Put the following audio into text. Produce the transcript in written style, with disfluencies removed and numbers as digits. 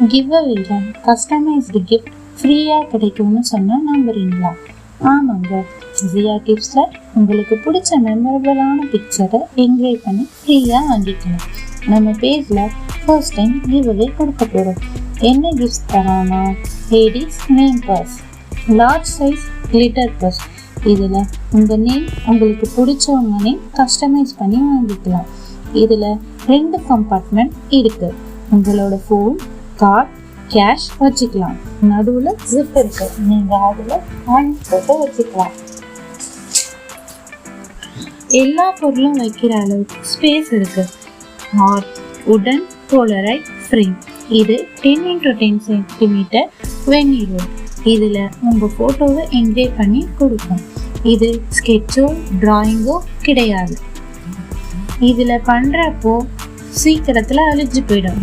கிவ்அவேல customised gift ஃப்ரீயாக கிடைக்கும்னு சொன்னால் நம்புறீங்களா? ஆமாங்க, ஜியா கிஃப்ட்ஸில் உங்களுக்கு பிடிச்ச மெமரபிளான பிக்சரை என்ஜாய் பண்ணி ஃப்ரீயாக வாங்கிக்கலாம். நம்ம பேஜில் ஃபர்ஸ்ட் டைம் கிவ்அவே கொடுக்க போகிறோம். என்ன கிஃப்ட்ஸ் தரோன்னா, ladies name purse, large size glitter purse. இதில் உங்கள் நேம், உங்களுக்கு பிடிச்சவங்க நேம் கஸ்டமைஸ் பண்ணி வாங்கிக்கலாம். இதில் 2 கம்பார்ட்மெண்ட் இருக்குது. உங்களோட ஃபோன், கார்ட், கேஷ் வச்சுக்கலாம். நடுவில் ஜிப் இருக்கு, நீங்கள் அதில் ஹேண்ட் போட்டு வச்சுக்கலாம். எல்லா பொருளும் வைக்கிற அளவுக்கு ஸ்பேஸ் இருக்கு. ஹார்ட் உடன் போலரைட் ஃப்ரேம். இது 10x10 சென்டிமீட்டர் வெந்நீர். இதில் உங்கள் ஃபோட்டோவை என்ஜாய் பண்ணி கொடுக்கும். இது ஸ்கெட்சோ டிராயிங்கோ கிடையாது. இதில் பண்ணுறப்போ சீக்கிரத்தில் அழிஞ்சு போயிடும்.